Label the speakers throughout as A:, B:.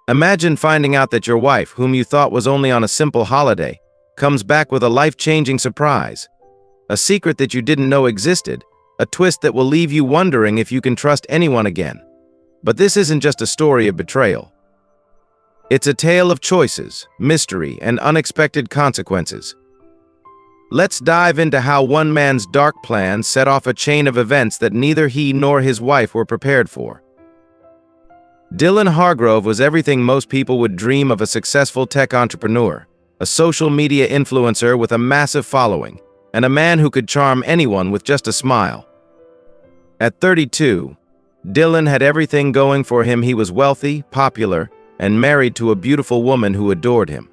A: Imagine finding out that your wife, whom you thought was only on a simple holiday, comes back with a life-changing surprise. A secret that you didn't know existed, a twist that will leave you wondering if you can trust anyone again. But this isn't just a story of betrayal. It's a tale of choices, mystery, and unexpected consequences. Let's dive into how one man's dark plan set off a chain of events that neither he nor his wife were prepared for. Dylan Hargrove was everything most people would dream of: a successful tech entrepreneur, a social media influencer with a massive following, and a man who could charm anyone with just a smile. At 32, Dylan had everything going for him. He was wealthy, popular, and married to a beautiful woman who adored him.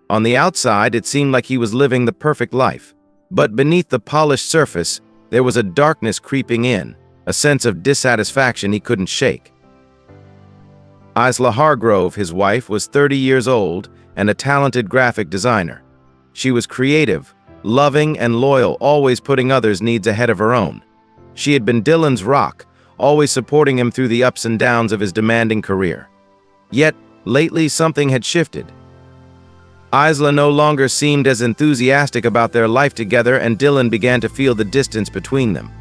A: On the outside, it seemed like he was living the perfect life. But beneath the polished surface, there was a darkness creeping in, a sense of dissatisfaction he couldn't shake. Isla Hargrove, his wife, was 30 years old and a talented graphic designer. She was creative, loving, and loyal, always putting others' needs ahead of her own. She had been Dylan's rock, always supporting him through the ups and downs of his demanding career. Yet, lately something had shifted. Isla no longer seemed as enthusiastic about their life together, and Dylan began to feel the distance between them.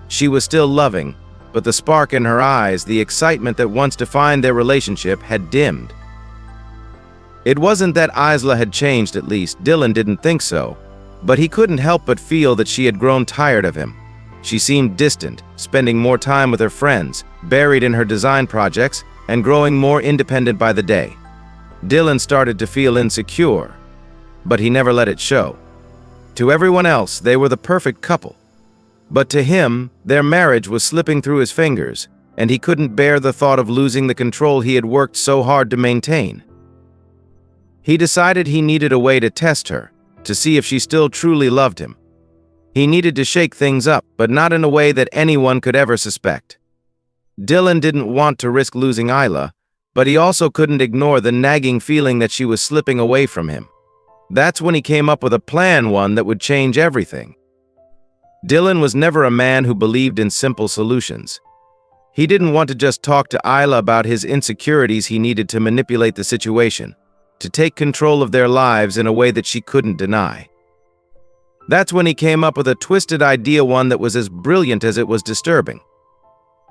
A: She was still loving, but the spark in her eyes, the excitement that once defined their relationship, had dimmed. It wasn't that Isla had changed, at least Dylan didn't think so, but he couldn't help but feel that she had grown tired of him. She seemed distant, spending more time with her friends, buried in her design projects, and growing more independent by the day. Dylan started to feel insecure, but he never let it show. To everyone else, they were the perfect couple. But to him, their marriage was slipping through his fingers, and he couldn't bear the thought of losing the control he had worked so hard to maintain. He decided he needed a way to test her, to see if she still truly loved him. He needed to shake things up, but not in a way that anyone could ever suspect. Dylan didn't want to risk losing Isla, but he also couldn't ignore the nagging feeling that she was slipping away from him. That's when he came up with a plan, one that would change everything. Dylan was never a man who believed in simple solutions. He didn't want to just talk to Isla about his insecurities. He needed to manipulate the situation, to take control of their lives in a way that she couldn't deny. That's when he came up with a twisted idea, one that was as brilliant as it was disturbing.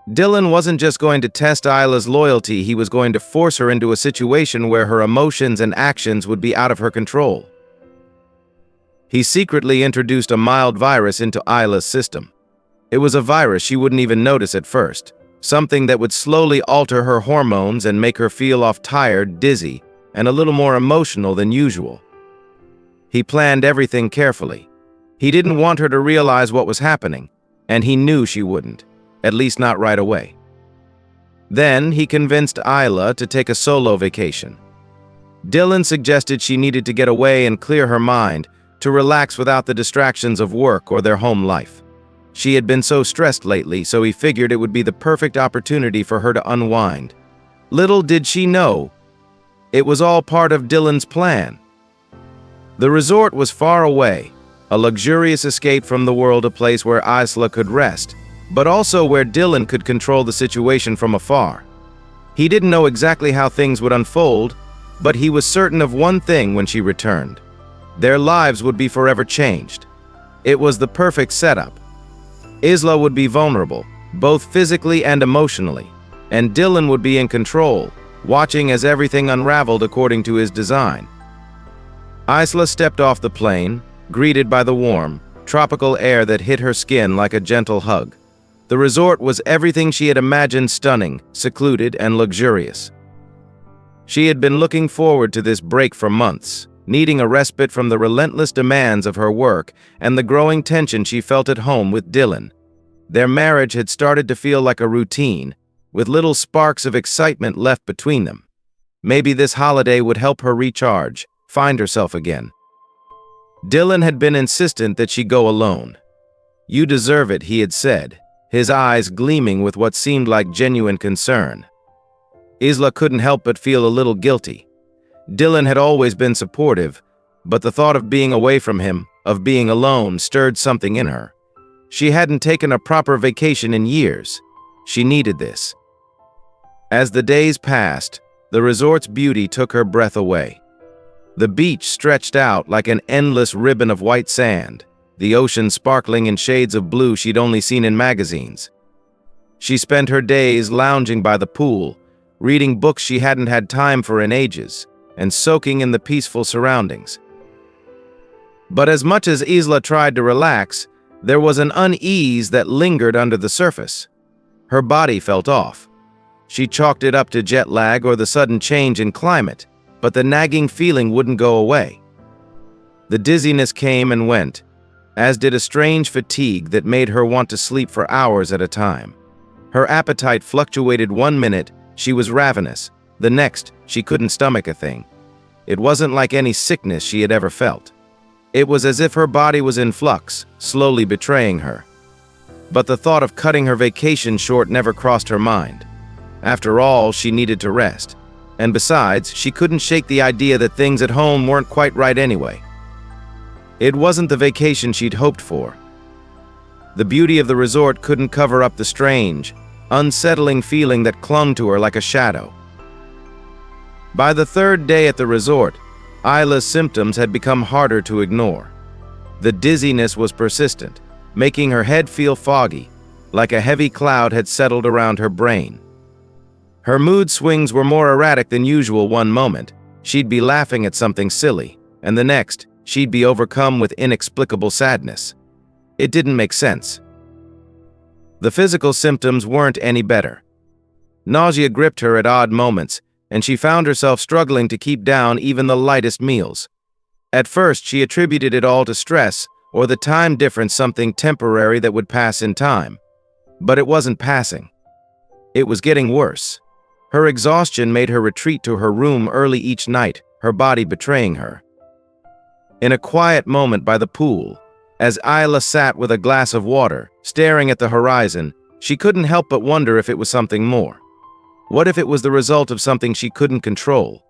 A: Dylan wasn't just going to test Isla's loyalty, he was going to force her into a situation where her emotions and actions would be out of her control. He secretly introduced a mild virus into Isla's system. It was a virus she wouldn't even notice at first, something that would slowly alter her hormones and make her feel tired, dizzy, and a little more emotional than usual. He planned everything carefully. He didn't want her to realize what was happening, and he knew she wouldn't. At least not right away. Then he convinced Isla to take a solo vacation. Dylan suggested she needed to get away and clear her mind, to relax without the distractions of work or their home life. She had been so stressed lately, so he figured it would be the perfect opportunity for her to unwind. Little did she know, it was all part of Dylan's plan. The resort was far away, a luxurious escape from the world, a place where Isla could rest, but also where Dylan could control the situation from afar. He didn't know exactly how things would unfold, but he was certain of one thing: when she returned, their lives would be forever changed. It was the perfect setup. Isla would be vulnerable, both physically and emotionally, and Dylan would be in control, watching as everything unraveled according to his design. Isla stepped off the plane, greeted by the warm, tropical air that hit her skin like a gentle hug. The resort was everything she had imagined: stunning, secluded, and luxurious. She had been looking forward to this break for months, needing a respite from the relentless demands of her work and the growing tension she felt at home with Dylan. Their marriage had started to feel like a routine, with little sparks of excitement left between them. Maybe this holiday would help her recharge, find herself again. Dylan had been insistent that she go alone. "You deserve it," he had said, his eyes gleaming with what seemed like genuine concern. Isla couldn't help but feel a little guilty. Dylan had always been supportive, but the thought of being away from him, of being alone, stirred something in her. She hadn't taken a proper vacation in years. She needed this. As the days passed, The resort's beauty took her breath away. The beach stretched out like an endless ribbon of white sand, the ocean sparkling in shades of blue she'd only seen in magazines. She spent her days lounging by the pool, reading books she hadn't had time for in ages, and soaking in the peaceful surroundings. But as much as Isla tried to relax, there was an unease that lingered under the surface. Her body felt off. She chalked it up to jet lag or the sudden change in climate, but the nagging feeling wouldn't go away. The dizziness came and went, as did a strange fatigue that made her want to sleep for hours at a time. Her appetite fluctuated. 1 minute, she was ravenous. The next, she couldn't stomach a thing. It wasn't like any sickness she had ever felt. It was as if her body was in flux, slowly betraying her. But the thought of cutting her vacation short never crossed her mind. After all, she needed to rest. And besides, she couldn't shake the idea that things at home weren't quite right anyway. It wasn't the vacation she'd hoped for. The beauty of the resort couldn't cover up the strange, unsettling feeling that clung to her like a shadow. By the third day at the resort, Isla's symptoms had become harder to ignore. The dizziness was persistent, making her head feel foggy, like a heavy cloud had settled around her brain. Her mood swings were more erratic than usual. 1 moment, she'd be laughing at something silly, and the next, she'd be overcome with inexplicable sadness. It didn't make sense. The physical symptoms weren't any better. Nausea gripped her at odd moments, and she found herself struggling to keep down even the lightest meals. At first, she attributed it all to stress or the time difference, something temporary that would pass in time. But it wasn't passing. It was getting worse. Her exhaustion made her retreat to her room early each night, her body betraying her. In a quiet moment by the pool, as Isla sat with a glass of water, staring at the horizon, she couldn't help but wonder if it was something more. What if it was the result of something she couldn't control?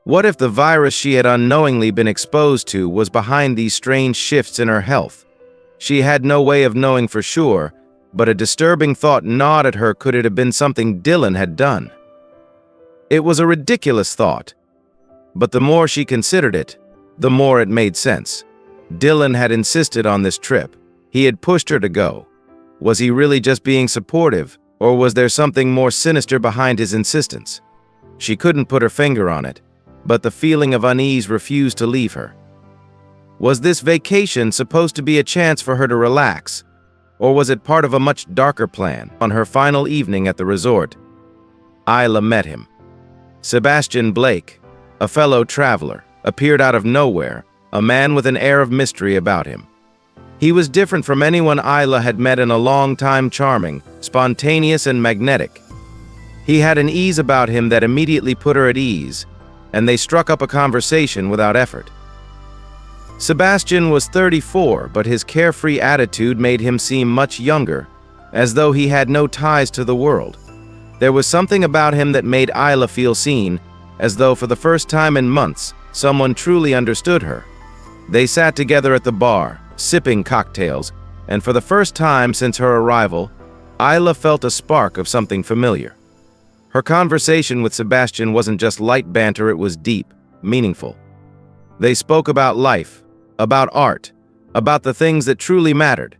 A: What if the virus she had unknowingly been exposed to was behind these strange shifts in her health? She had no way of knowing for sure, but a disturbing thought gnawed at her. Could it have been something Dylan had done? It was a ridiculous thought, but the more she considered it, the more it made sense. Dylan had insisted on this trip. He had pushed her to go. Was he really just being supportive, or was there something more sinister behind his insistence? She couldn't put her finger on it, but the feeling of unease refused to leave her. Was this vacation supposed to be a chance for her to relax, or was it part of a much darker plan? On her final evening at the resort, Isla met him. Sebastian Blake, a fellow traveler, appeared out of nowhere, a man with an air of mystery about him. He was different from anyone Isla had met in a long time, charming, spontaneous, and magnetic. He had an ease about him that immediately put her at ease, and they struck up a conversation without effort. Sebastian was 34, but his carefree attitude made him seem much younger, as though he had no ties to the world. There was something about him that made Isla feel seen, as though for the first time in months, someone truly understood her. They sat together at the bar, sipping cocktails, and for the first time since her arrival, Isla felt a spark of something familiar. Her conversation with Sebastian wasn't just light banter, it was deep, meaningful. They spoke about life, about art, about the things that truly mattered.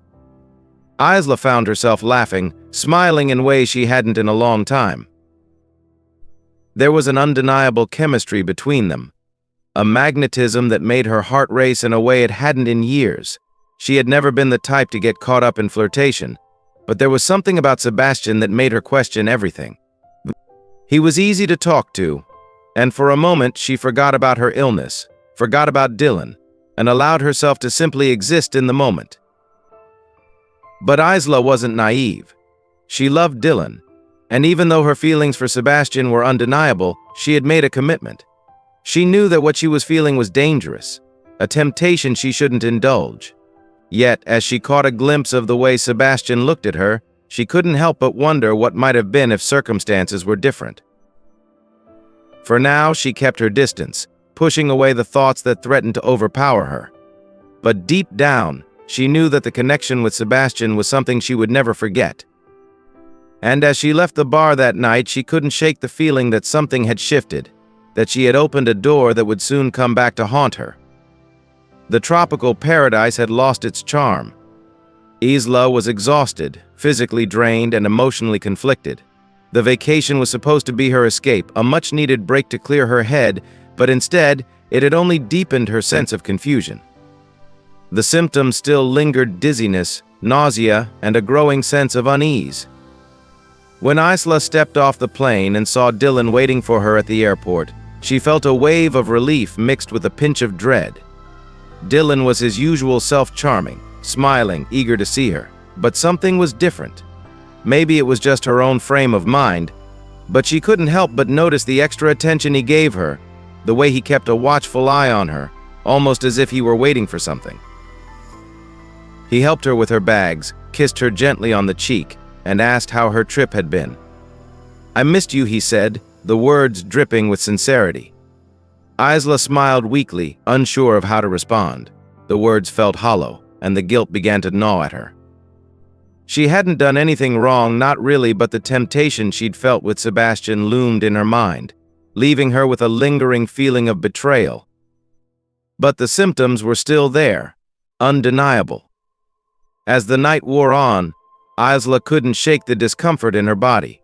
A: Isla found herself laughing, smiling in ways she hadn't in a long time. There was an undeniable chemistry between them, a magnetism that made her heart race in a way it hadn't in years. She had never been the type to get caught up in flirtation, but there was something about Sebastian that made her question everything. He was easy to talk to, and for a moment she forgot about her illness, forgot about Dylan, and allowed herself to simply exist in the moment. But Isla wasn't naive. She loved Dylan, and even though her feelings for Sebastian were undeniable, she had made a commitment. She knew that what she was feeling was dangerous, a temptation she shouldn't indulge. Yet, as she caught a glimpse of the way Sebastian looked at her, she couldn't help but wonder what might have been if circumstances were different. For now, she kept her distance, pushing away the thoughts that threatened to overpower her. But deep down, she knew that the connection with Sebastian was something she would never forget. And as she left the bar that night, she couldn't shake the feeling that something had shifted, that she had opened a door that would soon come back to haunt her. The tropical paradise had lost its charm. Isla was exhausted, physically drained, and emotionally conflicted. The vacation was supposed to be her escape, a much-needed break to clear her head, but instead, it had only deepened her sense of confusion. The symptoms still lingered: dizziness, nausea, and a growing sense of unease. When Isla stepped off the plane and saw Dylan waiting for her at the airport, she felt a wave of relief mixed with a pinch of dread. Dylan was his usual self, charming, smiling, eager to see her, but something was different. Maybe it was just her own frame of mind, but she couldn't help but notice the extra attention he gave her, the way he kept a watchful eye on her, almost as if he were waiting for something. He helped her with her bags, kissed her gently on the cheek, and asked how her trip had been. "I missed you," he said, the words dripping with sincerity. Isla smiled weakly, unsure of how to respond. The words felt hollow, and the guilt began to gnaw at her. She hadn't done anything wrong, not really, but the temptation she'd felt with Sebastian loomed in her mind, leaving her with a lingering feeling of betrayal. But the symptoms were still there, undeniable. As the night wore on, Isla couldn't shake the discomfort in her body.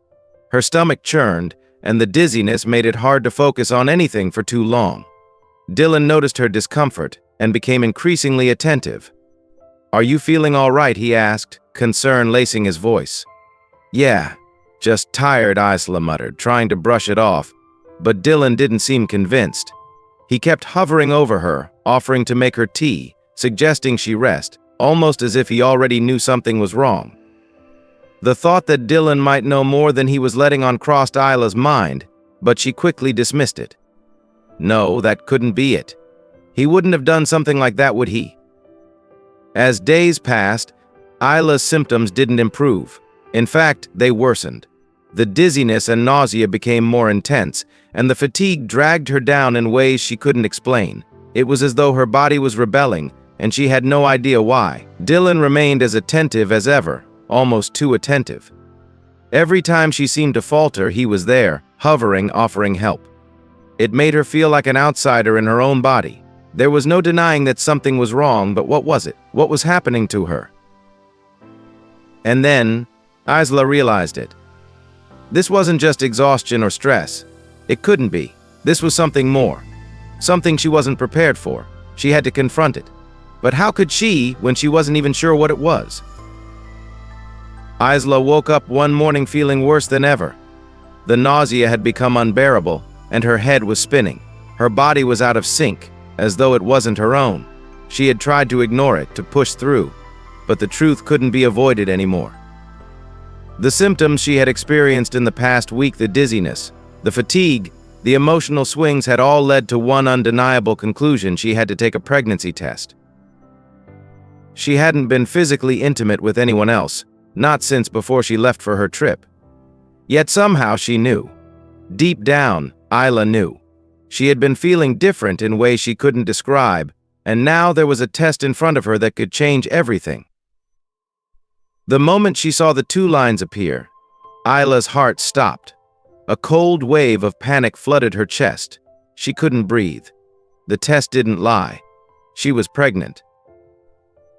A: Her stomach churned, and the dizziness made it hard to focus on anything for too long. Dylan noticed her discomfort and became increasingly attentive. "Are you feeling all right?" he asked, concern lacing his voice. "Yeah, just tired," Isla muttered, trying to brush it off, but Dylan didn't seem convinced. He kept hovering over her, offering to make her tea, suggesting she rest, almost as if he already knew something was wrong. The thought that Dylan might know more than he was letting on crossed Isla's mind, but she quickly dismissed it. No, that couldn't be it. He wouldn't have done something like that, would he? As days passed, Isla's symptoms didn't improve. In fact, they worsened. The dizziness and nausea became more intense, and the fatigue dragged her down in ways she couldn't explain. It was as though her body was rebelling, and she had no idea why. Dylan remained as attentive as ever, almost too attentive. Every time she seemed to falter, he was there, hovering, offering help. It made her feel like an outsider in her own body. There was no denying that something was wrong, but what was it? What was happening to her? And then, Isla realized it. This wasn't just exhaustion or stress. It couldn't be. This was something more. Something she wasn't prepared for. She had to confront it. But how could she, when she wasn't even sure what it was? Isla woke up one morning feeling worse than ever. The nausea had become unbearable, and her head was spinning. Her body was out of sync, as though it wasn't her own. She had tried to ignore it, to push through, but the truth couldn't be avoided anymore. The symptoms she had experienced in the past week, the dizziness, the fatigue, the emotional swings, had all led to one undeniable conclusion: she had to take a pregnancy test. She hadn't been physically intimate with anyone else, not since before she left for her trip. Yet somehow she knew. Deep down, Isla knew. She had been feeling different in ways she couldn't describe, and now there was a test in front of her that could change everything. The moment she saw the 2 lines appear, Isla's heart stopped. A cold wave of panic flooded her chest. She couldn't breathe. The test didn't lie. She was pregnant.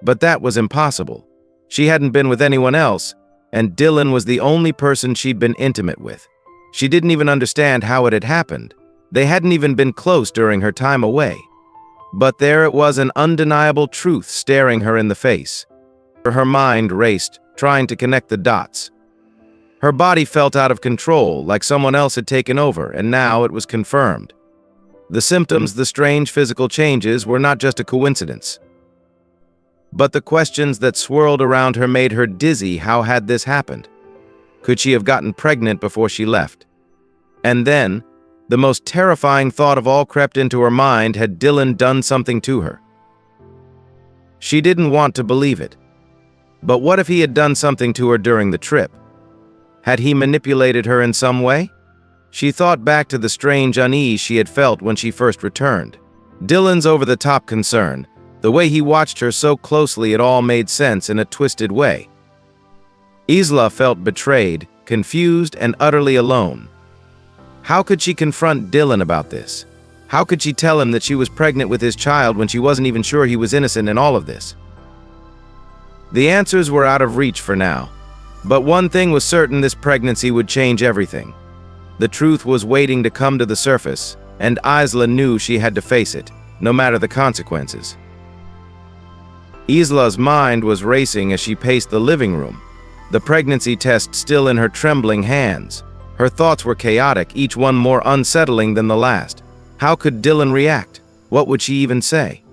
A: But that was impossible. She hadn't been with anyone else, and Dylan was the only person she'd been intimate with. She didn't even understand how it had happened. They hadn't even been close during her time away. But there it was, an undeniable truth staring her in the face. Her mind raced, trying to connect the dots. Her body felt out of control, like someone else had taken over, and now it was confirmed. The symptoms, the strange physical changes, were not just a coincidence. But the questions that swirled around her made her dizzy. How had this happened? Could she have gotten pregnant before she left? And then, the most terrifying thought of all crept into her mind: had Dylan done something to her? She didn't want to believe it. But what if he had done something to her during the trip? Had he manipulated her in some way? She thought back to the strange unease she had felt when she first returned. Dylan's over-the-top concern, the way he watched her so closely, it all made sense in a twisted way. Isla felt betrayed, confused and utterly alone. How could she confront Dylan about this? How could she tell him that she was pregnant with his child when she wasn't even sure he was innocent in all of this? The answers were out of reach for now. But one thing was certain: this pregnancy would change everything. The truth was waiting to come to the surface, and Isla knew she had to face it, no matter the consequences. Isla's mind was racing as she paced the living room, the pregnancy test still in her trembling hands. Her thoughts were chaotic, each one more unsettling than the last. How could Dylan react? What would she even say?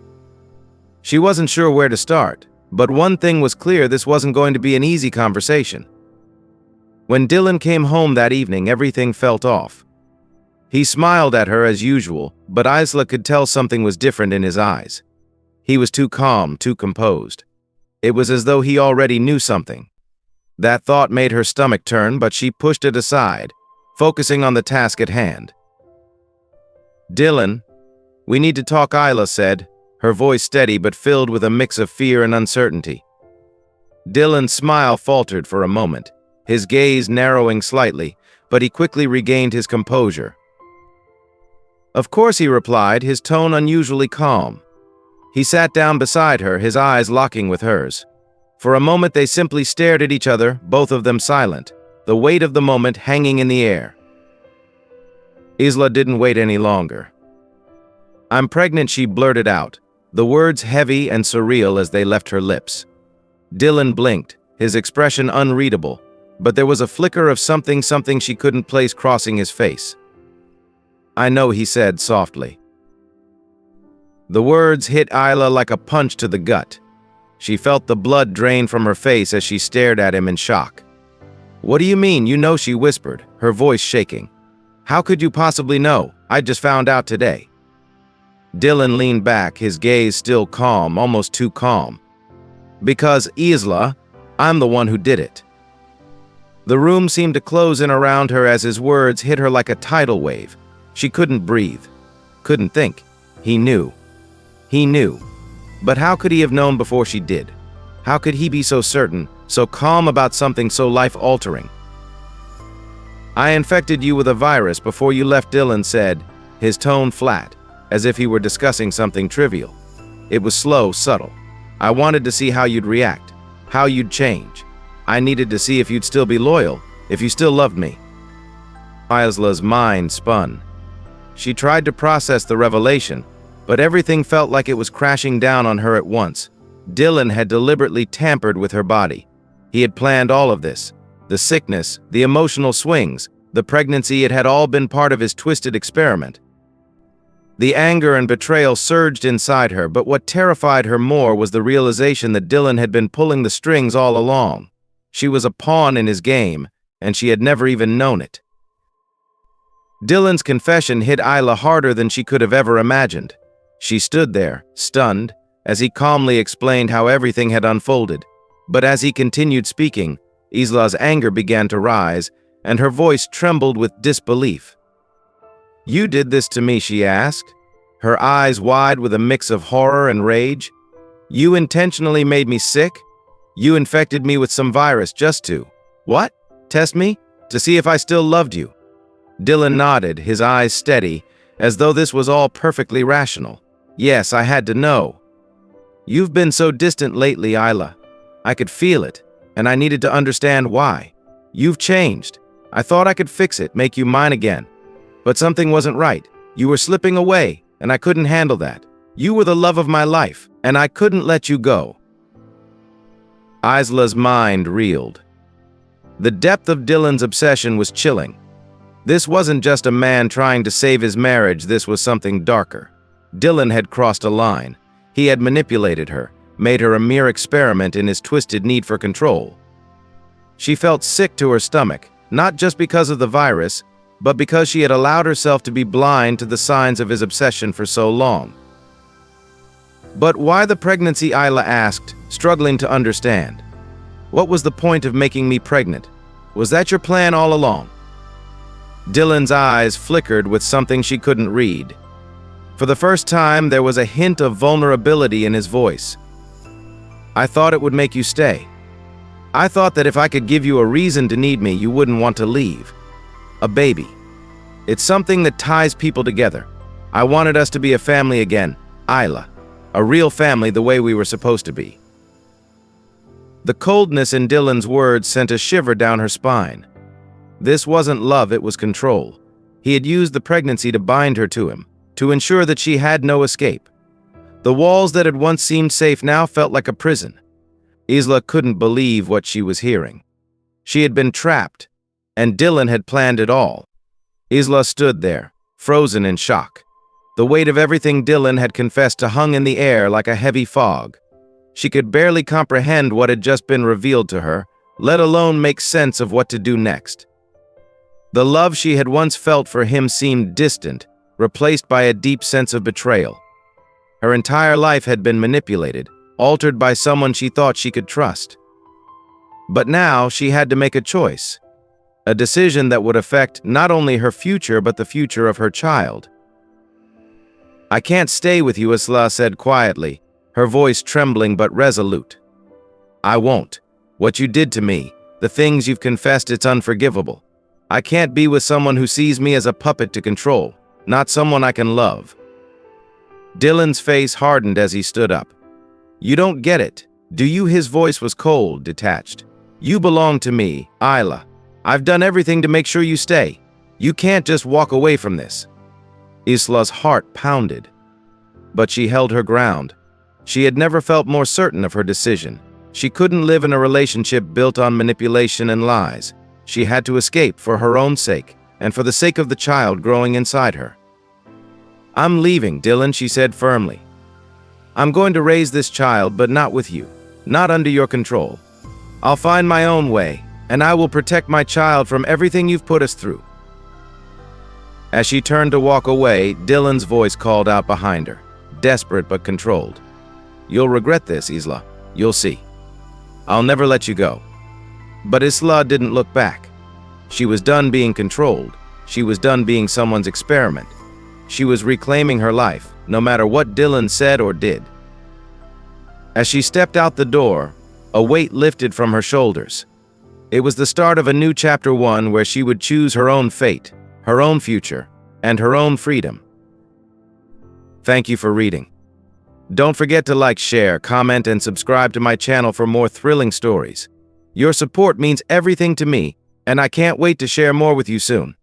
A: She wasn't sure where to start, but one thing was clear: this wasn't going to be an easy conversation. When Dylan came home that evening, everything felt off. He smiled at her as usual, but Isla could tell something was different in his eyes. He was too calm, too composed. It was as though he already knew something. That thought made her stomach turn, but she pushed it aside, focusing on the task at hand. "Dylan, we need to talk," Isla said, her voice steady but filled with a mix of fear and uncertainty. Dylan's smile faltered for a moment, his gaze narrowing slightly, but he quickly regained his composure. "Of course," he replied, his tone unusually calm. He sat down beside her, his eyes locking with hers. For a moment they simply stared at each other, both of them silent, the weight of the moment hanging in the air. Isla didn't wait any longer. "I'm pregnant," she blurted out, the words heavy and surreal as they left her lips. Dylan blinked, his expression unreadable, but there was a flicker of something she couldn't place crossing his face. "I know," he said softly. The words hit Isla like a punch to the gut. She felt the blood drain from her face as she stared at him in shock. "What do you mean, you know?" she whispered, her voice shaking. "How could you possibly know? I just found out today." Dylan leaned back, his gaze still calm, almost too calm. "Because, Isla, I'm the one who did it." The room seemed to close in around her as his words hit her like a tidal wave. She couldn't breathe, couldn't think. He knew. He knew. But how could he have known before she did? How could he be so certain, so calm about something so life-altering? "I infected you with a virus before you left," Dylan said, his tone flat, as if he were discussing something trivial. It was slow, subtle. "I wanted to see how you'd react, how you'd change. I needed to see if you'd still be loyal, if you still loved me." Isla's mind spun. She tried to process the revelation, but everything felt like it was crashing down on her at once. Dylan had deliberately tampered with her body. He had planned all of this. The sickness, the emotional swings, the pregnancy, it had all been part of his twisted experiment. The anger and betrayal surged inside her, but what terrified her more was the realization that Dylan had been pulling the strings all along. She was a pawn in his game, and she had never even known it. Dylan's confession hit Isla harder than she could have ever imagined. She stood there, stunned, as he calmly explained how everything had unfolded. But as he continued speaking, Isla's anger began to rise, and her voice trembled with disbelief. "You did this to me?" she asked, her eyes wide with a mix of horror and rage. "You intentionally made me sick? You infected me with some virus just to, what? Test me? To see if I still loved you?" Dylan nodded, his eyes steady, as though this was all perfectly rational. "Yes, I had to know. You've been so distant lately, Isla. I could feel it, and I needed to understand why. You've changed. I thought I could fix it, make you mine again. But something wasn't right. You were slipping away, and I couldn't handle that. You were the love of my life, and I couldn't let you go." Isla's mind reeled. The depth of Dylan's obsession was chilling. This wasn't just a man trying to save his marriage, this was something darker. Dylan had crossed a line. He had manipulated her, made her a mere experiment in his twisted need for control. She felt sick to her stomach, not just because of the virus, but because she had allowed herself to be blind to the signs of his obsession for so long. "But why the pregnancy?" Isla asked, struggling to understand. "What was the point of making me pregnant? Was that your plan all along?" Dylan's eyes flickered with something she couldn't read. For the first time, there was a hint of vulnerability in his voice. "I thought it would make you stay." I thought that if I could give you a reason to need me, you wouldn't want to leave. A baby. It's something that ties people together. I wanted us to be a family again, Isla. A real family the way we were supposed to be. The coldness in Dylan's words sent a shiver down her spine. This wasn't love, it was control. He had used the pregnancy to bind her to him, to ensure that she had no escape. The walls that had once seemed safe now felt like a prison. Isla couldn't believe what she was hearing. She had been trapped, and Dylan had planned it all. Isla stood there, frozen in shock. The weight of everything Dylan had confessed to hung in the air like a heavy fog. She could barely comprehend what had just been revealed to her, let alone make sense of what to do next. The love she had once felt for him seemed distant, replaced by a deep sense of betrayal. Her entire life had been manipulated, altered by someone she thought she could trust. But now she had to make a choice, a decision that would affect not only her future but the future of her child. I can't stay with you, Isla said quietly, her voice trembling but resolute. I won't. What you did to me, the things you've confessed, it's unforgivable. I can't be with someone who sees me as a puppet to control, not someone I can love. Dylan's face hardened as he stood up. You don't get it, do you? His voice was cold, detached. You belong to me, Isla. I've done everything to make sure you stay. You can't just walk away from this. Isla's heart pounded, but she held her ground. She had never felt more certain of her decision. She couldn't live in a relationship built on manipulation and lies. She had to escape for her own sake, and for the sake of the child growing inside her. I'm leaving, Dylan, she said firmly. I'm going to raise this child, but not with you, not under your control. I'll find my own way, and I will protect my child from everything you've put us through. As she turned to walk away, Dylan's voice called out behind her, desperate but controlled. You'll regret this, Isla. You'll see. I'll never let you go. But Isla didn't look back. She was done being controlled. She was done being someone's experiment. She was reclaiming her life, no matter what Dylan said or did. As she stepped out the door, a weight lifted from her shoulders. It was the start of a new chapter 1 where she would choose her own fate, her own future, and her own freedom. Thank you for reading. Don't forget to like, share, comment, and subscribe to my channel for more thrilling stories. Your support means everything to me, and I can't wait to share more with you soon.